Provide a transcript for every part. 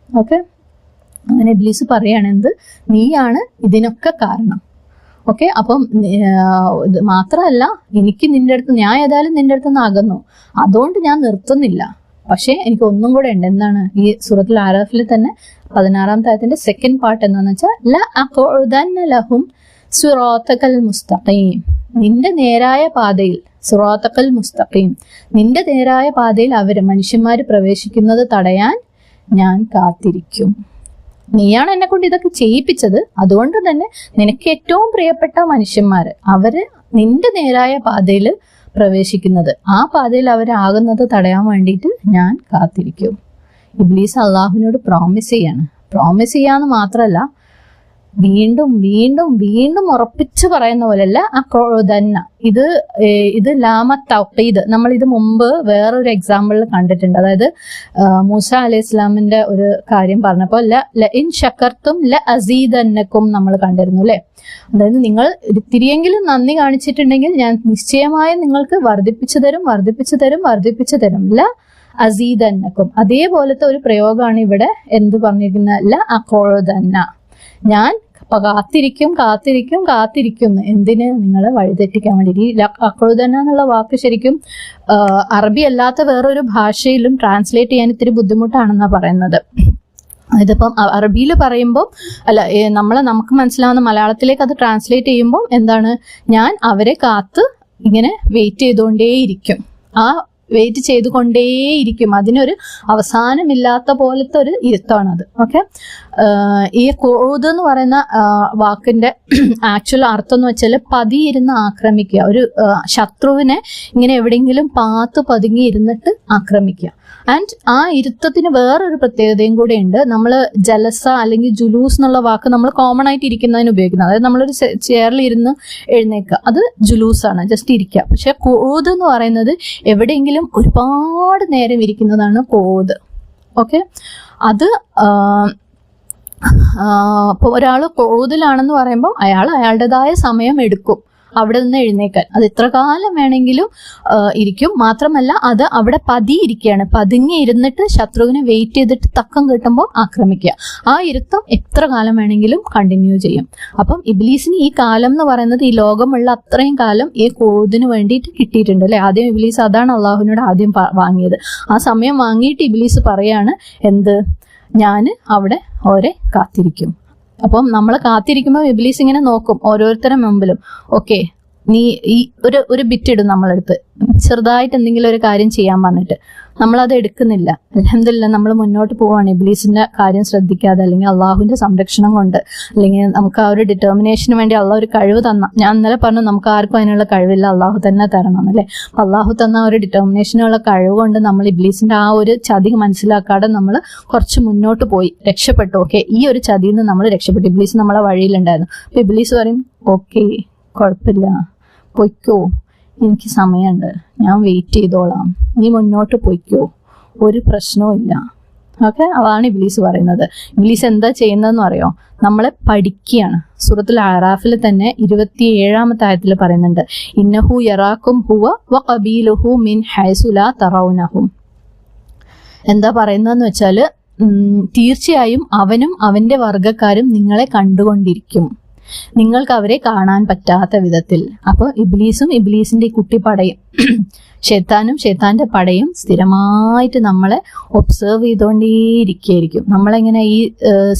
Okay, അങ്ങനെ ഇബ്ലീസ് പറയാണ് എന്ത്, നീയാണ് ഇതിനൊക്കെ കാരണം. ഓക്കെ, അപ്പം ഇത് മാത്രമല്ല, എനിക്ക് നിന്റെ അടുത്ത്, ഞാൻ ഏതായാലും നിന്റെ അടുത്ത് നിന്ന് അകന്നു, അതുകൊണ്ട് ഞാൻ നിർത്തുന്നില്ല. പക്ഷെ എനിക്ക് ഒന്നും കൂടെ ഉണ്ട്. എന്താണ്? ഈ സൂറത്തുൽ ആറാഫിൽ തന്നെ 16-ാമത്തെ ആയത്തിന്റെ സെക്കൻഡ് പാർട്ട് എന്താന്ന് വെച്ചാൽ ലഅഖഉദന്ന ലഹും സിറാത്തകൽ മുസ്തഖീം, നിന്റെ നേരായ പാതയിൽ, സിറാത്തകൽ മുസ്തഖീം, നിന്റെ നേരായ പാതയിൽ അവര് മനുഷ്യന്മാര് പ്രവേശിക്കുന്നത് തടയാൻ ഞാൻ കാത്തിരിക്കും. നീയാണ് എന്നെ കൊണ്ട് ഇതൊക്കെ ചെയ്യിപ്പിച്ചത്, അതുകൊണ്ട് തന്നെ നിനക്ക് ഏറ്റവും പ്രിയപ്പെട്ട മനുഷ്യന്മാര് അവര് നിന്റെ നേരായ പാതയിൽ പ്രവേശിക്കുന്നത്, ആ പാതയിൽ അവരാകുന്നത് തടയാൻ വേണ്ടിയിട്ട് ഞാൻ കാത്തിരിക്കും. ഇബ്ലീസ് അള്ളാഹുവിനോട് പ്രോമിസ് ചെയ്യാണ്. പ്രോമിസ് ചെയ്യാന്ന് മാത്രമല്ല, വീണ്ടും വീണ്ടും വീണ്ടും ഉറപ്പിച്ചു പറയുന്ന പോലെയല്ല അഖഉദന്ന. ഇത് ലാമ തൗഖീദ്. നമ്മൾ ഇത് മുമ്പ് വേറൊരു എക്സാമ്പിളിൽ കണ്ടിട്ടുണ്ട്. അതായത് മൂസ അലൈഹി ഇസ്ലാമിന്റെ ഒരു കാര്യം പറഞ്ഞപ്പോൾ ലഇൻ ശക്കർത്തും ലഅസീദന്നക്കും നമ്മൾ കണ്ടിരുന്നു അല്ലെ. അതായത് നിങ്ങൾ ഇത്തിരിയെങ്കിലും നന്ദി കാണിച്ചിട്ടുണ്ടെങ്കിൽ ഞാൻ നിശ്ചയമായും നിങ്ങൾക്ക് വർദ്ധിപ്പിച്ചു തരും ലഅസീദന്നക്കും. അതേപോലത്തെ ഒരു പ്രയോഗമാണ് ഇവിടെ എന്ത് പറഞ്ഞിരിക്കുന്നത്, ലഅഖഉദന്ന, ഞാൻ കാത്തിരിക്കുന്നു. എന്തിന്? നിങ്ങളെ വഴിതെറ്റിക്കാൻ വേണ്ടി. ഈ അഖഉദന്ന എന്നുള്ള വാക്ക് ശരിക്കും അറബി അല്ലാത്ത വേറൊരു ഭാഷയിലും ട്രാൻസ്ലേറ്റ് ചെയ്യാൻ ഇത്തിരി ബുദ്ധിമുട്ടാണെന്നാ പറയുന്നത്. ഇതിപ്പം അറബിയിൽ പറയുമ്പോൾ നമുക്ക് മനസ്സിലാവുന്ന മലയാളത്തിലേക്ക് അത് ട്രാൻസ്ലേറ്റ് ചെയ്യുമ്പോൾ എന്താണ്, ഞാൻ അവരെ കാത്ത് ഇങ്ങനെ വെയിറ്റ് ചെയ്തുകൊണ്ടേയിരിക്കും, വെയിറ്റ് ചെയ്തുകൊണ്ടേയിരിക്കും. അതിനൊരു അവസാനമില്ലാത്ത പോലത്തെ ഒരു ഇരുത്തമാണത്. ഓക്കെ, ഈ ഖുഊദ് എന്ന് പറയുന്ന വാക്കിന്റെ ആക്ച്വൽ അർത്ഥം എന്ന് വെച്ചാൽ പതിയിരുന്ന് ആക്രമിക്കുക. ഒരു ശത്രുവിനെ ഇങ്ങനെ എവിടെയെങ്കിലും പതുങ്ങി ഇരുന്നിട്ട് ആക്രമിക്കുക. ആൻഡ് ആ ഇരുത്തത്തിന് വേറൊരു പ്രത്യേകതയും കൂടെ ഉണ്ട്. നമ്മൾ ജലസ അല്ലെങ്കിൽ ജുലൂസ് എന്നുള്ള വാക്ക് നമ്മൾ കോമൺ ആയിട്ട് ഇരിക്കുന്നതിന് ഉപയോഗിക്കുന്നത്. അതായത് നമ്മളൊരു ചെയറിൽ ഇരുന്ന് എഴുന്നേക്കുക, അത് ജുലൂസാണ്, ജസ്റ്റ് ഇരിക്കുക. പക്ഷെ ഖുഊദ് എന്ന് പറയുന്നത് എവിടെയെങ്കിലും ഒരുപാട് നേരം ഇരിക്കുന്നതാണ് ഖുഊദ്. ഓക്കെ, അത് ഇപ്പൊ ഒരാൾ ഖുഊദിലാണെന്ന് പറയുമ്പോൾ അയാളുടേതായ സമയം എടുക്കും അവിടെ നിന്ന് എഴുന്നേക്കാൻ. അത് എത്ര കാലം വേണമെങ്കിലും ഇരിക്കും. മാത്രമല്ല അത് അവിടെ പതുങ്ങി ഇരുന്നിട്ട് ശത്രുവിനെ വെയിറ്റ് ചെയ്തിട്ട് തക്കം കിട്ടുമ്പോൾ ആക്രമിക്കുക. ആ ഇരുത്തം എത്ര കാലം വേണമെങ്കിലും കണ്ടിന്യൂ ചെയ്യും. അപ്പം ഇബ്ലീസിന് ഈ കാലം എന്ന് പറയുന്നത് ഈ ലോകമുള്ള അത്രയും കാലം ഈ ഖുഊദിന് വേണ്ടിയിട്ട് കിട്ടിയിട്ടുണ്ട് അല്ലെ. ആദ്യം ഇബ്ലീസ് അതാണ് അള്ളാഹുവിനോട് ആദ്യം വാങ്ങിയത്. ആ സമയം വാങ്ങിയിട്ട് ഇബ്ലീസ് പറയാണ് എന്ത്, ഞാൻ അവിടെ അവരെ കാത്തിരിക്കും. അപ്പം നമ്മൾ കാത്തിരിക്കുമ്പോൾ ഇബ്ലീസ് ഇങ്ങനെ നോക്കും ഓരോരുത്തരുടെ മുമ്പിലും. ഓക്കെ, നീ ഈ ഒരു ബിറ്റ് ഇടും നമ്മളെടുത്ത്, ചെറുതായിട്ട് എന്തെങ്കിലും ഒരു കാര്യം ചെയ്യാൻ പറഞ്ഞിട്ട് നമ്മളത് എടുക്കുന്നില്ല. അൽഹംദുലില്ലാ, നമ്മൾ മുന്നോട്ട് പോവാണ് ഇബ്ലീസിന്റെ കാര്യം ശ്രദ്ധിക്കാതെ, അല്ലെങ്കിൽ അള്ളാഹുവിന്റെ സംരക്ഷണം കൊണ്ട്, അല്ലെങ്കിൽ നമുക്ക് ആ ഒരു ഡിറ്റർമിനേഷന് വേണ്ടി അള്ളാഹ് ഒരു കഴിവ് തന്ന. ഞാൻ ഇന്നലെ പറഞ്ഞു നമുക്ക് ആർക്കും അതിനുള്ള കഴിവില്ല, അള്ളാഹു തന്നെ തരണം അല്ലേ. അള്ളാഹു തന്ന ഒരു ഡിറ്റർമിനേഷനുള്ള കഴിവ് കൊണ്ട് നമ്മൾ ഇബ്ലീസിന്റെ ആ ഒരു ചതി മനസ്സിലാക്കാതെ നമ്മൾ കുറച്ച് മുന്നോട്ട് പോയി രക്ഷപ്പെട്ടു. ഓക്കെ, ഈ ഒരു ചതിയിൽ നിന്ന് നമ്മൾ രക്ഷപ്പെട്ടു. ഇബ്ലീസ് നമ്മളെ വഴിയിലുണ്ടായിരുന്നു. അപ്പൊ ഇബ്ലീസ് പറയും ഓക്കെ കുഴപ്പമില്ല, പൊയ്ക്കോ, എനിക്ക് സമയമുണ്ട്, ഞാൻ വെയിറ്റ് ചെയ്തോളാം, നീ മുന്നോട്ട് പൊയ്ക്കോ, ഒരു പ്രശ്നവും ഇല്ല. ഓക്കെ, അതാണ് ഇബ്ലീസ് പറയുന്നത്. ഇബ്ലീസ് എന്താ ചെയ്യുന്നതെന്ന് അറിയോ? നമ്മളെ പഠിക്കുകയാണ്. സൂറത്തുൽ അറാഫിൽ തന്നെ 27-ാമത്തെ ആയത്തിൽ പറയുന്നുണ്ട്, ഇന്നഹു യറാക്കും ഹുവ വഖബീലുഹു മിൻ ഹൈസു ലാ തറൗനഹും. എന്താ പറയുന്നതെന്ന് വെച്ചാല് തീർച്ചയായും അവനും അവന്റെ വർഗക്കാരും നിങ്ങളെ കണ്ടുകൊണ്ടിരിക്കും, നിങ്ങൾക്ക് അവരെ കാണാൻ പറ്റാത്ത വിധത്തിൽ. അപ്പോൾ ഇബ്ലീസും ഇബ്ലീസിന്റെ കുട്ടിപ്പടയും ഷെയ്ത്താനും ഷെയ്ത്താന്റെ പടയും സ്ഥിരമായിട്ട് നമ്മളെ ഒബ്സർവ് ചെയ്തുകൊണ്ടേയിരിക്കുകയായിരിക്കും. നമ്മളെങ്ങനെ ഈ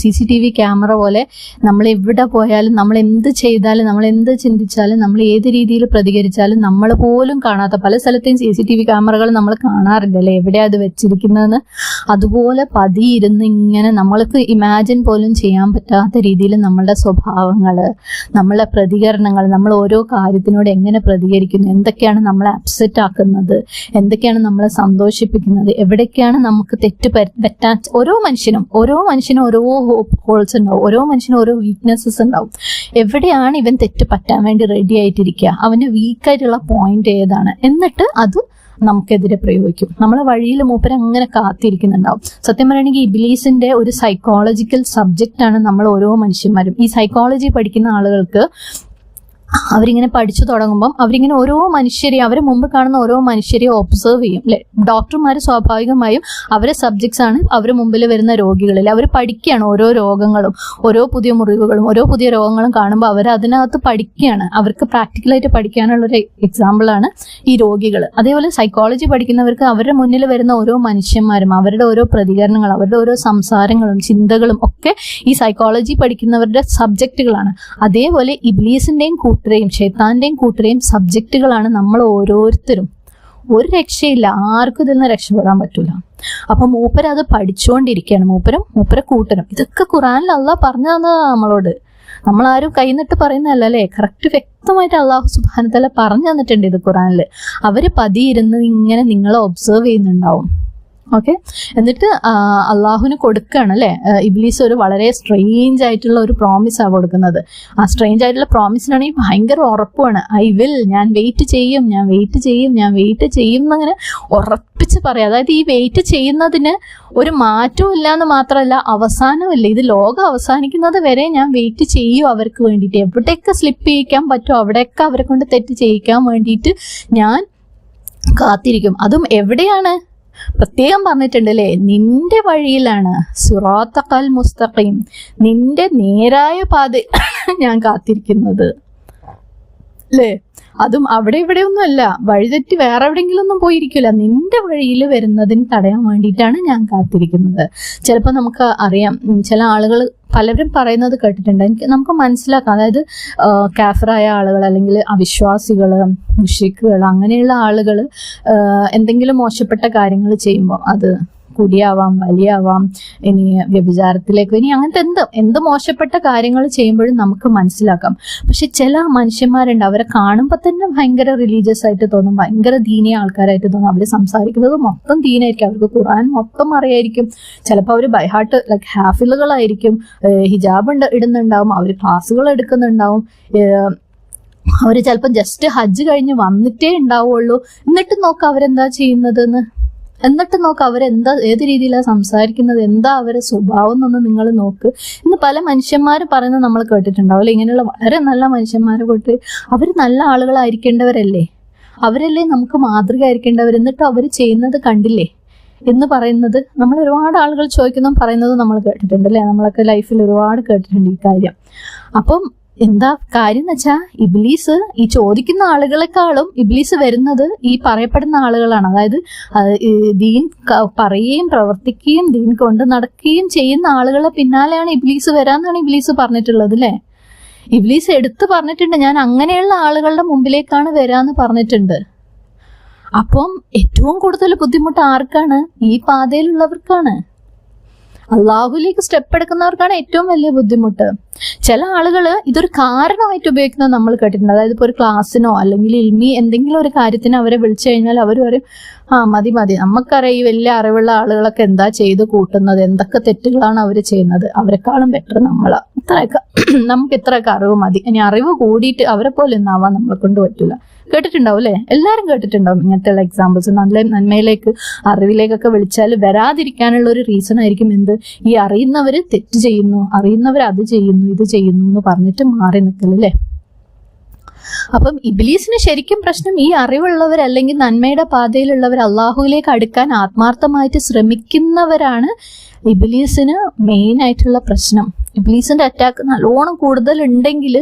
CCTV ക്യാമറ പോലെ നമ്മൾ എവിടെ പോയാലും, നമ്മൾ എന്ത് ചെയ്താലും, നമ്മൾ എന്ത് ചിന്തിച്ചാലും, നമ്മൾ ഏത് രീതിയിൽ പ്രതികരിച്ചാലും നമ്മൾ പോലും കാണാത്ത പല സ്ഥലത്തെയും CCTV ക്യാമറകൾ നമ്മൾ കാണാറില്ലല്ലേ, എവിടെയാ അത് വെച്ചിരിക്കുന്നതെന്ന്. അതുപോലെ പതിയിരുന്ന് ഇങ്ങനെ നമ്മൾക്ക് ഇമാജിൻ പോലും ചെയ്യാൻ പറ്റാത്ത രീതിയിൽ നമ്മളുടെ സ്വഭാവങ്ങള്, നമ്മളെ പ്രതികരണങ്ങൾ, നമ്മൾ ഓരോ കാര്യത്തിനോട് എങ്ങനെ പ്രതികരിക്കുന്നു, എന്തൊക്കെയാണ് നമ്മളെ അപ്സെറ്റ് ആക്കുന്നത്, എന്തൊക്കെയാണ് നമ്മളെ സന്തോഷിപ്പിക്കുന്നത്, എവിടേക്കാണ് നമുക്ക് തെറ്റ് പറ്റാൻ. ഓരോ മനുഷ്യനും ഓരോ ഹോൾസ് ഉണ്ടാവും, ഓരോ മനുഷ്യനും ഓരോ വീക്ക്നെസ്സസ് ഉണ്ടാവും. എവിടെയാണ് ഇവൻ തെറ്റ് പറ്റാൻ വേണ്ടി റെഡി ആയിട്ടിരിക്കുക, അവന്റെ വീക്കായിട്ടുള്ള പോയിന്റ് ഏതാണ്, എന്നിട്ട് അത് നമുക്കെതിരെ പ്രയോഗിക്കും. നമ്മളെ വഴിയിൽ മൂപ്പര് അങ്ങനെ കാത്തിരിക്കുന്നുണ്ടാവും. സത്യം പറയുകയാണെങ്കിൽ ഇബ്ലീസിന്റെ ഒരു സൈക്കോളജിക്കൽ സബ്ജക്റ്റ് ആണ് നമ്മൾ ഓരോ മനുഷ്യന്മാരും. ഈ സൈക്കോളജി പഠിക്കുന്ന ആളുകൾക്ക് അവരിങ്ങനെ പഠിച്ചു തുടങ്ങുമ്പം അവരിങ്ങനെ ഓരോ മനുഷ്യരെയും അവരെ മുമ്പ് കാണുന്ന ഓരോ മനുഷ്യരെയും ഒബ്സർവ് ചെയ്യും അല്ലെ. ഡോക്ടർമാർ സ്വാഭാവികമായും അവരെ സബ്ജക്ട്സ് ആണ് അവരുടെ മുമ്പിൽ വരുന്ന രോഗികളിൽ. അവർ പഠിക്കുകയാണ് ഓരോ രോഗങ്ങളും, ഓരോ പുതിയ മുറിവുകളും, ഓരോ പുതിയ രോഗങ്ങളും കാണുമ്പോൾ അവർ അതിനകത്ത് പഠിക്കുകയാണ്. അവർക്ക് പ്രാക്ടിക്കലായിട്ട് പഠിക്കാനുള്ളൊരു എക്സാമ്പിളാണ് ഈ രോഗികൾ. അതേപോലെ സൈക്കോളജി പഠിക്കുന്നവർക്ക് അവരുടെ മുന്നിൽ വരുന്ന ഓരോ മനുഷ്യന്മാരും അവരുടെ ഓരോ പ്രതികരണങ്ങളും അവരുടെ ഓരോ സംസാരങ്ങളും ചിന്തകളും ഒക്കെ ഈ സൈക്കോളജി പഠിക്കുന്നവരുടെ സബ്ജക്റ്റുകളാണ്. അതേപോലെ ഇബ്ലീസിന്റെയും കൂട്ടരെയും ഷെയ്ത്താന്റെയും കൂട്ടരെയും സബ്ജക്റ്റുകളാണ് നമ്മൾ ഓരോരുത്തരും. ഒരു രക്ഷയില്ല, ആർക്കും ഇതിൽ നിന്ന് രക്ഷപ്പെടാൻ പറ്റൂല. അപ്പൊ മൂപ്പര് അത് പഠിച്ചുകൊണ്ടിരിക്കുകയാണ്, മൂപ്പരെ കൂട്ടരും. ഇതൊക്കെ ഖുറാനിൽ അള്ളാഹ് പറഞ്ഞു തന്നതാണ് നമ്മളോട്. നമ്മളാരും കൈന്നിട്ട് പറയുന്നതല്ല അല്ലേ, കറക്റ്റ് വ്യക്തമായിട്ട് അള്ളാഹു സുബ്ഹാനഹു വ തആല പറഞ്ഞു തന്നിട്ടുണ്ട് ഇത് ഖുറാനിൽ. അവര് പതിയിരുന്ന് ഇങ്ങനെ നിങ്ങളെ ഒബ്സർവ് ചെയ്യുന്നുണ്ടാവും. ഓക്കെ, എന്നിട്ട് അള്ളാഹുവിന് കൊടുക്കുകയാണ് അല്ലെ. ഇബ്ലീസ് ഒരു വളരെ സ്ട്രേഞ്ച് ആയിട്ടുള്ള ഒരു പ്രോമിസാണ് കൊടുക്കുന്നത്. ആ സ്ട്രേഞ്ച് ആയിട്ടുള്ള പ്രോമിസിനാണെങ്കിൽ ഭയങ്കര ഉറപ്പുമാണ്. ഐ വിൽ, ഞാൻ വെയിറ്റ് ചെയ്യും എന്നങ്ങനെ ഉറപ്പിച്ച് പറയാം. അതായത് ഈ വെയിറ്റ് ചെയ്യുന്നതിന് ഒരു മാറ്റവും ഇല്ല എന്ന് മാത്രമല്ല, അവസാനമില്ല. ഇത് ലോകം അവസാനിക്കുന്നത് വരെ ഞാൻ വെയിറ്റ് ചെയ്യും അവർക്ക് വേണ്ടിയിട്ട്. എവിടെയൊക്കെ സ്ലിപ്പ് ചെയ്യിക്കാൻ പറ്റുമോ അവിടെയൊക്കെ അവരെ കൊണ്ട് തെറ്റ് ചെയ്യിക്കാൻ വേണ്ടിയിട്ട് ഞാൻ കാത്തിരിക്കും. അതും എവിടെയാണ് പ്രത്യേകം പറഞ്ഞിട്ടുണ്ട് അല്ലേ, നിന്റെ വഴിയിലാണ്, സിറാത്തൽ മുസ്തഖീം, നിന്റെ നേരായ പാത ഞാൻ കാത്തിരിക്കുന്നത് അല്ലേ. അതും അവിടെ ഇവിടെ ഒന്നും അല്ല, വഴിതെറ്റി വേറെ എവിടെയെങ്കിലും ഒന്നും പോയിരിക്കില്ല. നിന്റെ വഴിയിൽ വരുന്നതിന് തടയാൻ വേണ്ടിയിട്ടാണ് ഞാൻ കാത്തിരിക്കുന്നത്. ചിലപ്പോൾ നമുക്ക് അറിയാം, ചില ആളുകൾ പലരും പറയുന്നത് കേട്ടിട്ടുണ്ട്, നമുക്ക് മനസ്സിലാക്കാം. അതായത് കാഫിറായ ആളുകൾ അല്ലെങ്കിൽ അവിശ്വാസികൾ, മുശ്രിക്കുകൾ, അങ്ങനെയുള്ള ആളുകൾ എന്തെങ്കിലും മോശപ്പെട്ട കാര്യങ്ങൾ ചെയ്യുമ്പോൾ, അത് കുടിയാവാം, വലിയാവാം, ഇനി വ്യഭിചാരത്തിലേക്ക്, ഇനി അങ്ങനത്തെ എന്ത് മോശപ്പെട്ട കാര്യങ്ങൾ ചെയ്യുമ്പോഴും നമുക്ക് മനസ്സിലാക്കാം. പക്ഷെ ചില മനുഷ്യന്മാരുണ്ട്, അവരെ കാണുമ്പോൾ തന്നെ ഭയങ്കര റിലീജിയസ് ആയിട്ട് തോന്നും, ഭയങ്കര ദീനിയ ആൾക്കാരായിട്ട് തോന്നും. അവർ സംസാരിക്കുന്നത് മൊത്തം ദീനായിരിക്കും, അവർക്ക് ഖുർആൻ മൊത്തം അറിയായിരിക്കും. ചിലപ്പോൾ അവർ ബൈഹാർട്ട് ലൈക്ക് ഹാഫിളുകളായിരിക്കും, ഹിജാബ് ഇടുന്നുണ്ടാവും, അവർ ക്ലാസ്സുകൾ എടുക്കുന്നുണ്ടാവും, അവർ ചിലപ്പോൾ ജസ്റ്റ് ഹജ്ജ് കഴിഞ്ഞ് വന്നിട്ടേ ഉണ്ടാവുള്ളൂ. എന്നിട്ട് നോക്കാം അവരെന്താ ചെയ്യുന്നതെന്ന്, എന്നിട്ട് നോക്ക് അവരെന്താ, ഏത് രീതിയിലാണ് സംസാരിക്കുന്നത്, എന്താ അവരുടെ സ്വഭാവം എന്നൊന്ന് നിങ്ങൾ നോക്ക്. ഇന്ന് പല മനുഷ്യന്മാരും പറയുന്നത് നമ്മൾ കേട്ടിട്ടുണ്ടാവില്ല. ഇങ്ങനെയുള്ള വളരെ നല്ല മനുഷ്യന്മാരെ കൊണ്ട് അവർ നല്ല ആളുകളായിരിക്കേണ്ടവരല്ലേ, അവരല്ലേ നമുക്ക് മാതൃക ആയിരിക്കേണ്ടവർ. എന്നിട്ട് അവർ ചെയ്യുന്നത് കണ്ടില്ലേ എന്ന് പറയുന്നത് നമ്മൾ ഒരുപാട് ആളുകൾ ചോദിക്കുന്നതും പറയുന്നതും നമ്മൾ കേട്ടിട്ടുണ്ട് അല്ലേ. നമ്മളൊക്കെ ലൈഫിൽ ഒരുപാട് കേട്ടിട്ടുണ്ട് ഈ കാര്യം. അപ്പം എന്താ കാര്യം എന്ന് വെച്ചാൽ, ഇബ്ലീസ് ഈ ചോദിക്കുന്ന ആളുകളെക്കാളും ഇബ്ലീസ് വരുന്നത് ഈ പറയപ്പെടുന്ന ആളുകളാണ്. അതായത് ദീൻ പറയുകയും പ്രവർത്തിക്കുകയും ദീൻ കൊണ്ട് നടക്കുകയും ചെയ്യുന്ന ആളുകളെ പിന്നാലെയാണ് ഇബ്ലീസ് വരാന്നാണ് ഇബ്ലീസ് പറഞ്ഞിട്ടുള്ളത് അല്ലേ. ഇബ്ലീസ് എടുത്തു പറഞ്ഞിട്ടുണ്ട്, ഞാൻ അങ്ങനെയുള്ള ആളുകളുടെ മുമ്പിലേക്കാണ് വരാന്ന് പറഞ്ഞിട്ടുണ്ട്. അപ്പം ഏറ്റവും കൂടുതൽ ബുദ്ധിമുട്ട് ആർക്കാണ്? ഈ പാതയിലുള്ളവർക്കാണ്. അള്ളാഹുലേക്ക് സ്റ്റെപ്പ് എടുക്കുന്നവർക്കാണ് ഏറ്റവും വലിയ ബുദ്ധിമുട്ട്. ചില ആളുകൾ ഇതൊരു കാരണമായിട്ട് ഉപയോഗിക്കുന്നത് നമ്മൾ കേട്ടിട്ടുണ്ട്. അതായത് ഇപ്പോൾ ഒരു ക്ലാസ്സിനോ അല്ലെങ്കിൽ ഇൽമി എന്തെങ്കിലും ഒരു കാര്യത്തിന് അവരെ വിളിച്ചു കഴിഞ്ഞാൽ അവർ പറയും, മതി നമുക്കറിയാം ഈ വലിയ അറിവുള്ള ആളുകളൊക്കെ എന്താ ചെയ്ത് കൂട്ടുന്നത്, എന്തൊക്കെ തെറ്റുകളാണ് അവർ ചെയ്യുന്നത്, അവരെക്കാളും ബെറ്റർ നമ്മളാ, നമുക്ക് ഇത്രയൊക്കെ അറിവ് മതി, ഇനി അറിവ് കൂടിയിട്ട് അവരെ പോലെ ഒന്നും ആവാൻ നമ്മളെ കൊണ്ട് പറ്റില്ല. കേട്ടിട്ടുണ്ടാവും അല്ലെ, എല്ലാവരും കേട്ടിട്ടുണ്ടാവും ഇങ്ങനത്തെയുള്ള എക്സാമ്പിൾസ്. നല്ല നന്മയിലേക്ക് അറിവിലേക്കൊക്കെ വിളിച്ചാൽ വരാതിരിക്കാനുള്ള ഒരു റീസൺ ആയിരിക്കും എന്ത്, ഈ അറിയുന്നവര് തെറ്റ് ചെയ്യുന്നു, അറിയുന്നവർ അത് ചെയ്യുന്നു ഇത് ചെയ്യുന്നു എന്ന് പറഞ്ഞിട്ട് മാറി നിൽക്കലല്ലേ. അപ്പം ഇബ്ലീസിന് ശരിക്കും പ്രശ്നം ഈ അറിവുള്ളവർ അല്ലെങ്കിൽ നന്മയുടെ പാതയിലുള്ളവർ, അള്ളാഹുവിലേക്ക് അടുക്കാൻ ആത്മാർത്ഥമായിട്ട് ശ്രമിക്കുന്നവരാണ് ഇബ്ലീസിന് മെയിൻ ആയിട്ടുള്ള പ്രശ്നം. ഇബ്ലീസിന്റെ അറ്റാക്ക് നല്ലോണം കൂടുതൽ ഉണ്ടെങ്കിൽ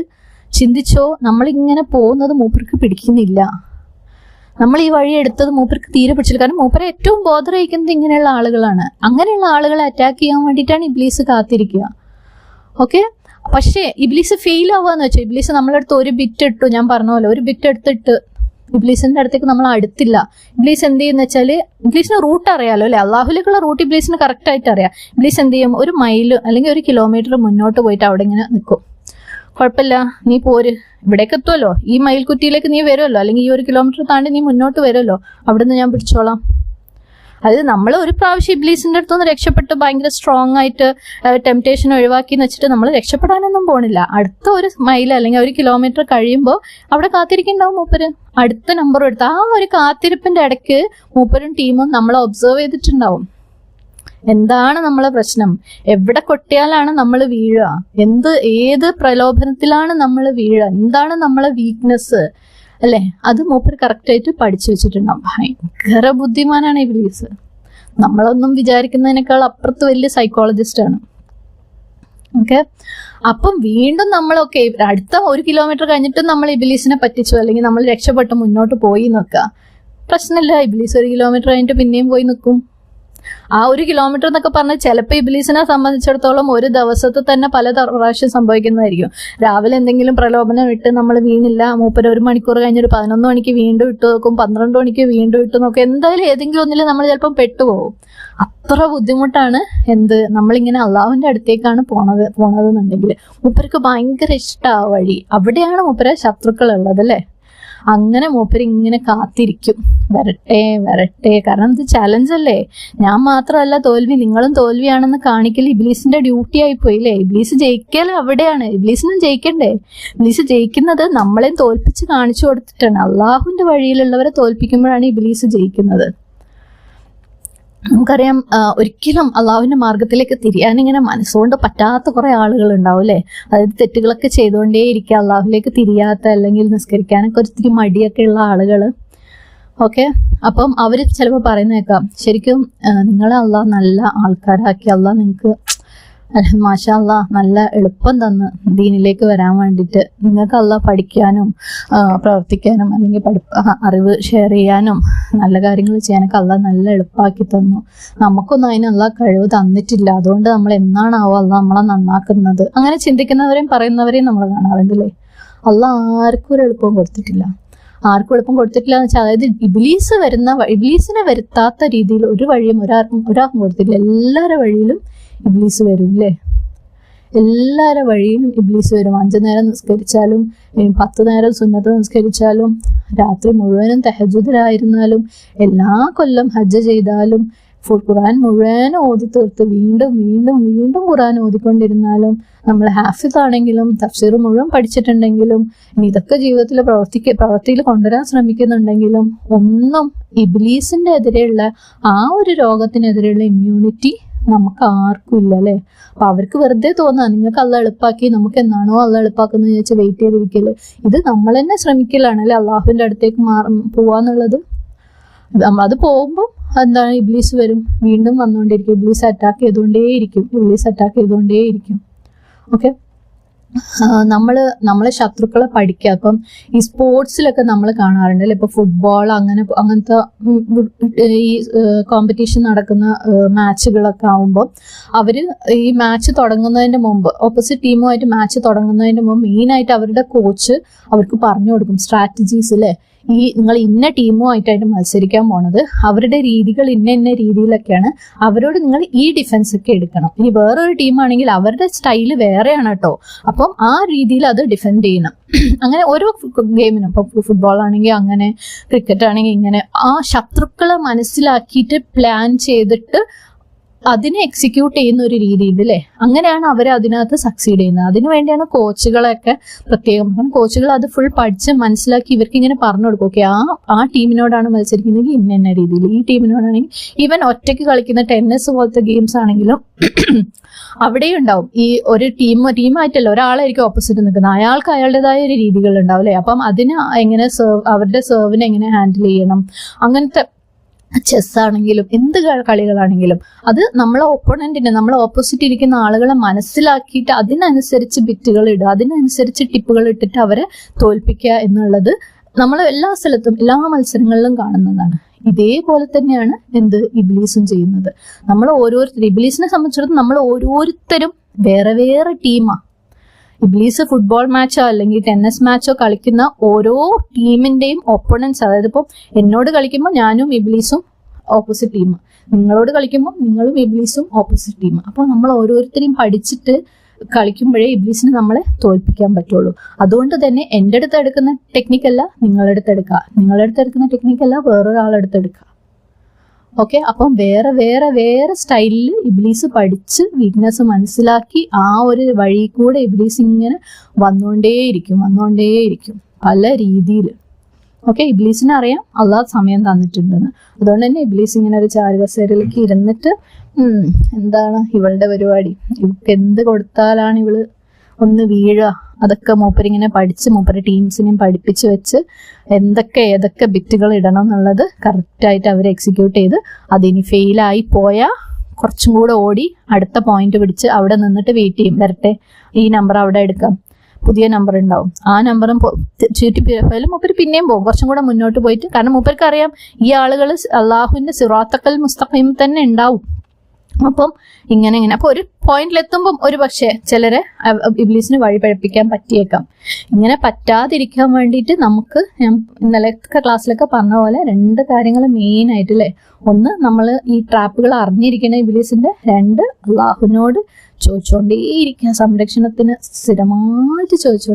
ചിന്തിച്ചോ, നമ്മളിങ്ങനെ പോകുന്നത് മൂപ്പർക്ക് പിടിക്കുന്നില്ല, നമ്മൾ ഈ വഴി എടുത്തത് മൂപ്പർക്ക് തീരെ പിടിച്ചില്ല. കാരണം മൂപ്പരെ ഏറ്റവും ബോധറയിക്കുന്നത് ഇങ്ങനെയുള്ള ആളുകളാണ്. അങ്ങനെയുള്ള ആളുകളെ അറ്റാക്ക് ചെയ്യാൻ വേണ്ടിയിട്ടാണ് ഇബ്ലീസ് കാത്തിരിക്കുക. ഓക്കെ, പക്ഷേ ഇബ്ലീസ് ഫെയിൽ ആവുകയെന്ന് വെച്ചാൽ, ഇബ്ലീസ് നമ്മളടുത്ത് ഒരു ബിറ്റ് ഇട്ടു, ഞാൻ പറഞ്ഞ പോലെ ഒരു ബിറ്റ് എടുത്തിട്ട് ഇബ്ലീസിന്റെ അടുത്തേക്ക് നമ്മൾ അടുത്തില്ല. ഇബ്ലീസ് എന്ത് ചെയ്യുന്ന വെച്ചാൽ, ഇബ്ലീസിന് റൂട്ട് അറിയാലോ അല്ലെ, അള്ളാഹുലേക്കുള്ള റൂട്ട് ഇബ്ലീസിന് കറക്റ്റ് ആയിട്ട് അറിയാം. ഇബ്ലീസ് എന്ത് ചെയ്യും, ഒരു മൈൽ അല്ലെങ്കിൽ 1 കിലോമീറ്റർ മുന്നോട്ട് പോയിട്ട് അവിടെ ഇങ്ങനെ നിൽക്കും. കുഴപ്പമില്ല, നീ പോര്, ഇവിടേക്ക് എത്തുമല്ലോ, ഈ മയിൽക്കുറ്റിയിലേക്ക് നീ വരുമല്ലോ, അല്ലെങ്കിൽ ഈ 1 കിലോമീറ്റർ താണ്ടി നീ മുന്നോട്ട് വരുമല്ലോ, അവിടുന്ന് ഞാൻ പിടിച്ചോളാം. അതായത് നമ്മൾ ഒരു പ്രാവശ്യം ഇബ്ലീസിന്റെ അടുത്തൊന്ന് രക്ഷപ്പെട്ട് ഭയങ്കര സ്ട്രോങ് ആയിട്ട് ടെംപ്റ്റേഷൻ ഒഴിവാക്കി എന്ന് വെച്ചിട്ട് നമ്മൾ രക്ഷപ്പെടാനൊന്നും പോണില്ല. അടുത്ത 1 മൈൽ അല്ലെങ്കിൽ 1 കിലോമീറ്റർ കഴിയുമ്പോൾ അവിടെ കാത്തിരിക്കുന്നുണ്ടാവും മൂപ്പര്, അടുത്ത നമ്പർ എടുത്ത്. ആ ഒരു കാത്തിരിപ്പിന്റെ ഇടയ്ക്ക് മൂപ്പരും ടീമും നമ്മളെ ഒബ്സർവ് ചെയ്തിട്ടുണ്ടാവും. എന്താണ് നമ്മളെ പ്രശ്നം, എവിടെ കൊട്ടിയാലാണ് നമ്മൾ വീഴുക, ഏത് പ്രലോഭനത്തിലാണ് നമ്മൾ വീഴുക, എന്താണ് നമ്മളെ വീക്ക്നെസ് അല്ലെ, അത് മൂപ്പർ കറക്റ്റായിട്ട് പഠിച്ചു വെച്ചിട്ടുണ്ടാവും. ഭയങ്കര ബുദ്ധിമാനാണ് ഇബ്ലീസ്. നമ്മളൊന്നും വിചാരിക്കുന്നതിനേക്കാൾ അപ്പുറത്ത് വലിയ സൈക്കോളജിസ്റ്റ് ആണ്. ഓക്കെ, അപ്പം വീണ്ടും നമ്മളൊക്കെ അടുത്ത 1 കിലോമീറ്റർ കഴിഞ്ഞിട്ടും നമ്മൾ ഇബ്ലീസിനെ പറ്റിച്ചു അല്ലെങ്കിൽ നമ്മൾ രക്ഷപ്പെട്ട് മുന്നോട്ട് പോയി നിൽക്കുക, പ്രശ്നമില്ല. ഇബ്ലീസ് 1 കിലോമീറ്റർ കഴിഞ്ഞിട്ട് പിന്നെയും പോയി നിൽക്കും. ആ 1 കിലോമീറ്റർ എന്നൊക്കെ പറഞ്ഞാൽ ചിലപ്പോൾ ഇബ്ലീസിനെ സംബന്ധിച്ചിടത്തോളം ഒരു ദിവസത്തെ തന്നെ പല പ്രാവശ്യം സംഭവിക്കുന്നതായിരിക്കും. രാവിലെ എന്തെങ്കിലും പ്രലോഭനം ഇട്ട് നമ്മൾ വീണില്ല, മൂപ്പര് 1 മണിക്കൂർ കഴിഞ്ഞൊരു 11 മണിക്ക് വീണ്ടും ഇട്ട് നോക്കും, 12 മണിക്ക് വീണ്ടും ഇട്ട് നോക്കും. എന്തായാലും ഏതെങ്കിലും ഒന്നിൽ നമ്മൾ ചിലപ്പം പെട്ടുപോകും. അത്ര ബുദ്ധിമുട്ടാണ് നമ്മളിങ്ങനെ അള്ളാഹുവിന്റെ അടുത്തേക്കാണ് പോണതെന്നുണ്ടെങ്കിൽ. മൂപ്പർക്ക് ഭയങ്കര ഇഷ്ടം ആ വഴി. അവിടെയാണ് മൂപ്പരെ ശത്രുക്കൾ ഉള്ളത് അല്ലേ. അങ്ങനെ മൂപ്പര് ഇങ്ങനെ കാത്തിരിക്കും, വരട്ടെ. കാരണം ഇത് ചലഞ്ച് അല്ലേ. ഞാൻ മാത്രമല്ല തോൽവി, നിങ്ങളും തോൽവിയാണെന്ന് കാണിക്കൽ ഇബ്ലീസിന്റെ ഡ്യൂട്ടി ആയിപ്പോയി അല്ലേ. ഇബ്ലീസ് ജയിക്കൽ അവിടെയാണ്. ഇബ്ലീസിനും ജയിക്കണ്ടേ. ഇബ്ലീസ് ജയിക്കുന്നത് നമ്മളെയും തോൽപ്പിച്ച് കാണിച്ചു കൊടുത്തിട്ടാണ്. അള്ളാഹുവിന്റെ വഴിയിലുള്ളവരെ തോൽപ്പിക്കുമ്പോഴാണ് ഇബ്ലീസ് ജയിക്കുന്നത്. നമുക്കറിയാം, ഒരിക്കലും അള്ളാഹുവിന്റെ മാർഗത്തിലേക്ക് തിരിയാനിങ്ങനെ മനസ്സുകൊണ്ട് പറ്റാത്ത കുറെ ആളുകൾ ഉണ്ടാവും അല്ലെ. അതായത് തെറ്റുകളൊക്കെ ചെയ്തുകൊണ്ടേ ഇരിക്കുക, അള്ളാഹുലേക്ക് തിരിയാത്ത, അല്ലെങ്കിൽ നിസ്കരിക്കാനൊക്കെ ഒത്തിരി മടിയൊക്കെ ഉള്ള ആളുകൾ. ഓക്കെ, അപ്പം അവര് ചിലപ്പോൾ പറയുന്നേക്കാം, ശരിക്കും നിങ്ങളെ അള്ളാഹ് നല്ല ആൾക്കാരാക്കി, അള്ളാഹ് നിങ്ങൾക്ക് മാഷാ അല്ലാഹ് നല്ല എളുപ്പം തന്ന് ദീനിലേക്ക് വരാൻ വേണ്ടിയിട്ട്. നിങ്ങൾക്ക് അള്ളാഹ് പഠിക്കാനും പ്രവർത്തിക്കാനും അല്ലെങ്കിൽ അറിവ് ഷെയർ ചെയ്യാനും നല്ല കാര്യങ്ങൾ ചെയ്യാനൊക്കെ അള്ളാഹ് നല്ല എളുപ്പമാക്കി തന്നു. നമുക്കൊന്നും അതിന് അള്ളാഹ് കഴിവ് തന്നിട്ടില്ല, അതുകൊണ്ട് നമ്മൾ എന്നാണാവോ അള്ളാഹ് നമ്മളെ നന്നാക്കുന്നത്. അങ്ങനെ ചിന്തിക്കുന്നവരെയും പറയുന്നവരെയും നമ്മൾ കാണാറുണ്ട് അല്ലേ. അള്ളാഹ് ആർക്കും ഒരു എളുപ്പം കൊടുത്തിട്ടില്ല. ആർക്കും എളുപ്പം കൊടുത്തിട്ടില്ല എന്ന് വെച്ചാൽ, അതായത് ഇബ്ലീസിനെ വരുത്താത്ത രീതിയിൽ ഒരു വഴിയും ഒരാൾക്കും കൊടുത്തിട്ടില്ല. എല്ലാവരുടെ വഴിയിലും ഇബ്ലീസ് വരും അല്ലേ. എല്ലാവരുടെ വഴിയിലും ഇബ്ലീസ് വരും. 5 നേരം നിസ്കരിച്ചാലും 10 നേരം സുന്നത്ത് നിസ്കരിച്ചാലും രാത്രി മുഴുവനും തഹജ്ജുദിലായിരുന്നാലും എല്ലാ കൊല്ലം ഹജ്ജ് ചെയ്താലും ഖുർആൻ മുഴുവൻ ഓതി തീർത്ത് വീണ്ടും വീണ്ടും വീണ്ടും ഖുർആൻ ഓതിക്കൊണ്ടിരുന്നാലും, നമ്മൾ ഹാഫിദ് ആണെങ്കിലും തഫ്സീർ മുഴുവൻ പഠിച്ചിട്ടുണ്ടെങ്കിലും, ഇനി ഇതൊക്കെ ജീവിതത്തിൽ പ്രവൃത്തിയിൽ കൊണ്ടുവരാൻ ശ്രമിക്കുന്നുണ്ടെങ്കിലും, ഒന്നും ഇബ്ലീസിന്റെ എതിരെയുള്ള ആ ഒരു രോഗത്തിനെതിരെയുള്ള ഇമ്മ്യൂണിറ്റി നമുക്ക് ആർക്കും ഇല്ല അല്ലെ. അപ്പൊ അവർക്ക് വെറുതെ തോന്നാ നിങ്ങൾക്ക് അള്ളാഹ് എളുപ്പാക്കി, നമുക്ക് എന്നാണോ അള്ളാഹ് എളുപ്പാക്കുന്ന ചോദിച്ചാൽ വെയിറ്റ് ചെയ്തിരിക്കല്. ഇത് നമ്മൾ തന്നെ ശ്രമിക്കലാണ് അല്ലെ അവന്റെ അടുത്തേക്ക് പോവാന്നുള്ളത്. അത് പോകുമ്പോൾ എന്താണ്, ഇബ്ലീസ് വരും, വീണ്ടും വന്നുകൊണ്ടിരിക്കും. ഇബ്ലീസ് അറ്റാക്ക് ചെയ്തുകൊണ്ടേയിരിക്കും. ഓക്കെ, നമ്മളെ ശത്രുക്കളെ പഠിക്കുക. അപ്പം ഈ സ്പോർട്സിലൊക്കെ നമ്മൾ കാണാറുണ്ട് അല്ലെ. ഇപ്പൊ ഫുട്ബോൾ അങ്ങനത്തെ ഈ കോമ്പറ്റീഷൻ നടക്കുന്ന മാച്ചുകളൊക്കെ ആവുമ്പോൾ അവര് ഈ മാച്ച് തുടങ്ങുന്നതിന്റെ മുമ്പ്, ഓപ്പോസിറ്റ് ടീമുമായിട്ട് മാച്ച് തുടങ്ങുന്നതിന്റെ മുമ്പ് മെയിനായിട്ട് അവരുടെ കോച്ച് അവർക്ക് പറഞ്ഞു കൊടുക്കും സ്ട്രാറ്റജീസ് അല്ലെ. നിങ്ങൾ ഇന്ന ടീമുമായിട്ടായിട്ട് മത്സരിക്കാൻ പോണത്, അവരുടെ രീതികൾ ഇന്ന രീതിയിലൊക്കെയാണ്, അവരോട് നിങ്ങൾ ഈ ഡിഫൻസ് ഒക്കെ എടുക്കണം. ഇനി വേറൊരു ടീമാണെങ്കിൽ അവരുടെ സ്റ്റൈല് വേറെയാണ് കേട്ടോ, അപ്പം ആ രീതിയിൽ അത് ഡിഫെൻഡ് ചെയ്യണം. അങ്ങനെ ഓരോ ഗെയിമിനും, ഇപ്പൊ ഫുട്ബോൾ ആണെങ്കിൽ അങ്ങനെ, ക്രിക്കറ്റ് ആണെങ്കിൽ ഇങ്ങനെ, ആ ശത്രുക്കളെ മനസ്സിലാക്കിയിട്ട് പ്ലാൻ ചെയ്തിട്ട് അതിനെ എക്സിക്യൂട്ട് ചെയ്യുന്ന ഒരു രീതി ഉണ്ട് അല്ലേ. അങ്ങനെയാണ് അവർ അതിനകത്ത് സക്സീഡ് ചെയ്യുന്നത്. അതിനുവേണ്ടിയാണ് കോച്ചുകളൊക്കെ പ്രത്യേകം, കോച്ചുകൾ അത് ഫുൾ പഠിച്ച് മനസ്സിലാക്കി ഇവർക്ക് ഇങ്ങനെ പറഞ്ഞു കൊടുക്കും. ഓക്കെ, ആ ടീമിനോടാണ് മത്സരിക്കുന്നതെങ്കിൽ ഇന്ന രീതിയിൽ, ഈ ടീമിനോടാണെങ്കിൽ ഈവൻ ഒറ്റയ്ക്ക് കളിക്കുന്ന ടെന്നീസ് പോലത്തെ ഗെയിംസ് ആണെങ്കിലും അവിടെയും ഉണ്ടാവും ഈ ഒരു ടീമായിട്ടല്ല, ഒരാളായിരിക്കും ഓപ്പോസിറ്റ് നിൽക്കുന്നത്, അയാൾക്ക് അയാളുടേതായ ഒരു രീതികൾ ഉണ്ടാവും അല്ലേ. അപ്പം അതിന് എങ്ങനെ അവരുടെ സെർവിനെ എങ്ങനെ ഹാൻഡിൽ ചെയ്യണം, അങ്ങനത്തെ ചെസ് ആണെങ്കിലും എന്ത് കളികളാണെങ്കിലും അത് നമ്മളെ ഒപ്പോണന്റിനെ, നമ്മളെ ഓപ്പോസിറ്റ് ഇരിക്കുന്ന ആളുകളെ മനസ്സിലാക്കിയിട്ട് അതിനനുസരിച്ച് ബിറ്റുകൾ ഇടുക, അതിനനുസരിച്ച് ടിപ്പുകൾ ഇട്ടിട്ട് അവരെ തോൽപ്പിക്കുക എന്നുള്ളത് നമ്മൾ എല്ലാ സ്ഥലത്തും എല്ലാ മത്സരങ്ങളിലും കാണുന്നതാണ്. ഇതേപോലെ തന്നെയാണ് ഇബ്ലീസും ചെയ്യുന്നത്. നമ്മൾ ഓരോരുത്തരും, ഇബ്ലീസിനെ സംബന്ധിച്ചിടത്തോളം നമ്മൾ ഓരോരുത്തരും വേറെ വേറെ ടീമാ. ഇബ്ലീസ് ഫുട്ബോൾ മാച്ചോ അല്ലെങ്കിൽ ടെന്നീസ് മാച്ചോ കളിക്കുന്ന ഓരോ ടീമിന്റെയും ഒപ്പോണൻസ്, അതായത് ഇപ്പം എന്നോട് കളിക്കുമ്പോൾ ഞാനും ഇബ്ലീസും ഓപ്പോസിറ്റ് ടീം, നിങ്ങളോട് കളിക്കുമ്പോൾ നിങ്ങളും ഇബ്ലീസും ഓപ്പോസിറ്റ് ടീം. അപ്പോൾ നമ്മൾ ഓരോരുത്തരെയും പഠിച്ചിട്ട് കളിക്കുമ്പോഴേ ഇബ്ലീസിന് നമ്മളെ തോൽപ്പിക്കാൻ പറ്റുള്ളൂ. അതുകൊണ്ട് തന്നെ എൻ്റെ അടുത്ത് എടുക്കുന്ന ടെക്നിക്കല്ല നിങ്ങളുടെ അടുത്ത് എടുക്കുക, നിങ്ങളുടെ അടുത്ത് എടുക്കുന്ന ടെക്നിക്കല്ല വേറൊരാളെടുത്ത് എടുക്കുക. ഓക്കെ, അപ്പം വേറെ വേറെ വേറെ സ്റ്റൈലിൽ ഇബ്ലീസ് പഠിച്ച് വീക്ക്നെസ് മനസ്സിലാക്കി ആ ഒരു വഴി കൂടെ ഇബ്ലീസ് ഇങ്ങനെ വന്നുകൊണ്ടേയിരിക്കും പല രീതിയിൽ. ഓക്കെ, ഇബ്ലീസിനെ അറിയാം അള്ളാഹ് സമയം തന്നിട്ടുണ്ടെന്ന്. അതുകൊണ്ട് തന്നെ ഇബ്ലീസ് ഇങ്ങനെ ഒരു ചാരുകസേരയിലേക്ക് ഇരുന്നിട്ട് എന്താണ് ഇവളുടെ പരിപാടി, ഇവൾക്ക് എന്ത് കൊടുത്താലാണ് ഇവള് ഒന്ന് വീഴുക, അതൊക്കെ മൂപ്പരിങ്ങനെ പഠിച്ച് മൂപ്പര് ടീംസിനെയും പഠിപ്പിച്ച് വെച്ച് ഏതൊക്കെ ബിറ്റുകൾ ഇടണം എന്നുള്ളത് കറക്റ്റായിട്ട് അവർ എക്സിക്യൂട്ട് ചെയ്ത് അതിനി ഫെയിലായി പോയാൽ കുറച്ചും കൂടെ ഓടി അടുത്ത പോയിന്റ് പിടിച്ച് അവിടെ നിന്നിട്ട് വെയിറ്റ് ചെയ്യും, വരട്ടെ ഈ നമ്പർ അവിടെ എടുക്കാം, പുതിയ നമ്പർ ഉണ്ടാവും, ആ നമ്പറും ചുറ്റി മൂപ്പര് പിന്നെയും പോകും കുറച്ചും കൂടെ മുന്നോട്ട് പോയിട്ട്. കാരണം മൂപ്പർക്ക് അറിയാം ഈ ആളുകൾ അള്ളാഹുവിന്റെ സിറാത്തക്കൽ മുസ്തഖീം തന്നെ ഉണ്ടാവും. അപ്പം ഇങ്ങനെ അപ്പൊ ഒരു പോയിന്റിലെത്തുമ്പം ഒരു പക്ഷേ ചിലരെ ഇബ്ലീസിന് വഴി പഴപ്പിക്കാൻ പറ്റിയേക്കാം. ഇങ്ങനെ പറ്റാതിരിക്കാൻ വേണ്ടിയിട്ട് നമുക്ക് ഞാൻ ഇന്നലത്തെ ക്ലാസ്സിലൊക്കെ പറഞ്ഞ പോലെ 2 കാര്യങ്ങൾ മെയിൻ ആയിട്ട് അല്ലേ. ഒന്ന്, നമ്മൾ ഈ ട്രാപ്പുകൾ അറിഞ്ഞിരിക്കുന്ന ഇബ്ലീസിന്റെ. 2, അള്ളാഹുവിനോട് ചോദിച്ചുകൊണ്ടേയിരിക്കുക, സംരക്ഷണത്തിന് സ്ഥിരമായിട്ട് ചോദിച്ചു